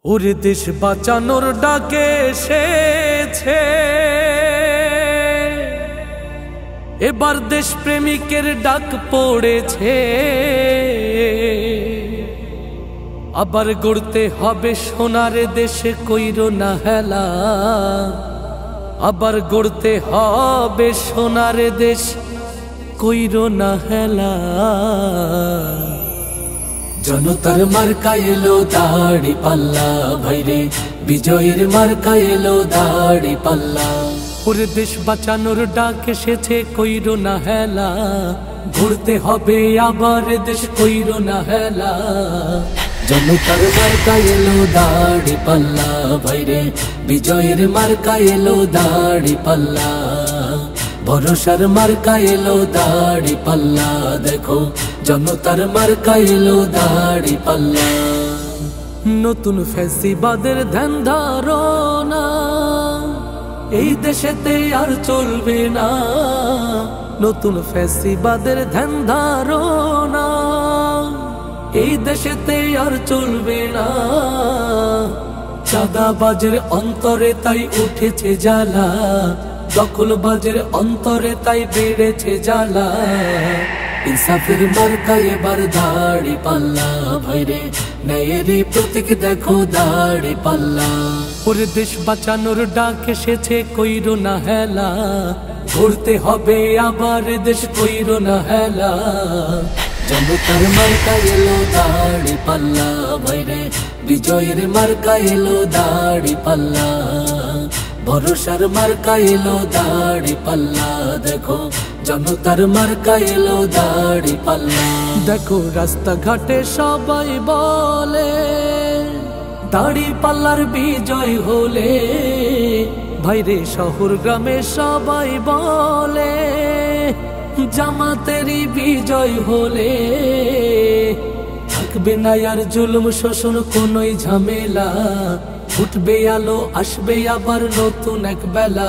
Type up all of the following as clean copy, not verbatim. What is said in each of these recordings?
ওরে দেশ বাঁচানোর ডাকে এসেছে এবার দেশ প্রেমিকের ডাক পড়েছে। আবার গড়তে হবে সোনার দেশে কইরো না হেলা, আবার গড়তে হবে সোনার দেশ কইরো না হেলা। জনতার মার্কা এলো দাড়ি পাল্লা, ভাইরে বিজয়ের মার্কা এলো দাড়ি পাল্লা। ওরে দেশ বাঁচানোর ডাক এসেছে কইরো না হেলা, ঘুরতে হবে আবার দেশ কইরো না হেলা। জনতার মার্কা এলো দাড়ি পাল্লা, ভাইরে বিজয়ের মার্কা এলো দাড়ি পাল্লা। ভরসার মার্কা এলো দাড়ি পাল্লা, দেখো জনতার মার্কা এলো দাড়ি পাল্লা। নতুন ফ্যাসিবাদের ধ্যান ধারণা এই দেশেতে আর চলবে না। নতুন ফ্যাসিবাদের ধ্যান ধারণা এই দেশেতে আর চলবে না। চাঁদাবাজের অন্তরে তাই উঠেছে জ্বালা, দখলবাজের অন্তরে তাই বেড়েছে জ্বালা। ইনসাফের মার্কা এবার দাড়ি পাল্লা, ভাইরে ন্যায়ের প্রতীক দেখো দাড়ি পাল্লা। ওরে দেশ বাঁচানোর ডাক এসেছে কইরো না হেলা, ঘুরতে হবে আবার দেশ কইরো না হেলা। জনতার মার্কা এলো দাড়ি পাল্লা, ভাইরে বিজয়ের মার্কা এলো দাড়ি পাল্লা। ভরসার মার্কা এলো দাড়ি পাল্লা, দেখো জনতার মার্কা এলো দাড়ি পাল্লা। দেখো রাস্তাঘাটে সবাই বলে দাড়ি পাল্লার বিজয় হলে, ভাইরে শহর গ্রামে সবাই বলে জামাতেরই বিজয় হলে। থাকবে না আর জুলুম শোষণ কোনই ঝামেলা, উঠবে আলো আসবে আবার নতুন এক বেলা।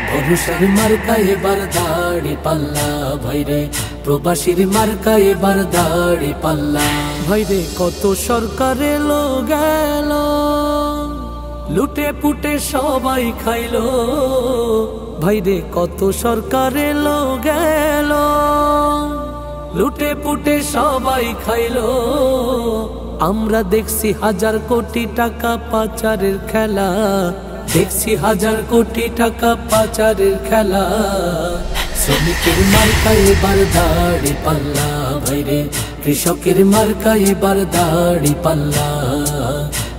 ভরসার মার্কা এবার দাড়ি পাল্লা, ভাইরে প্রবাসীর মার্কা এবার দাড়ি পাল্লা। ভাইরে কত সরকার এলো গেল, লুটে পুটে সবাই খাইলো। ভাইরে কত সরকার এলো গেল, লুটে পুটে সবাই খাইলো। আমরা দেখছি হাজার কোটি টাকা পাচারের খেলা, দেখছি হাজার কোটি টাকা পাচারের খেলা। শ্রমিকের মার্কা এবার দাড়ি পাল্লা, ভাইরে কৃষকের মার্কা এবার দাড়ি পাল্লা।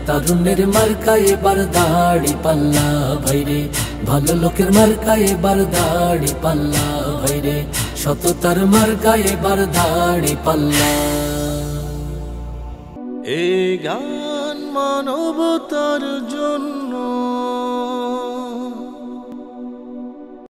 তারুণের মার্কা এবার দাড়ি পাল্লা, ভাইরে ভালো লোকের মার্কা এবার দাড়ি পাল্লা। ভাইরে সততার মার্কা এবার দাড়ি পাল্লা। এই গান মানবতার জন্য।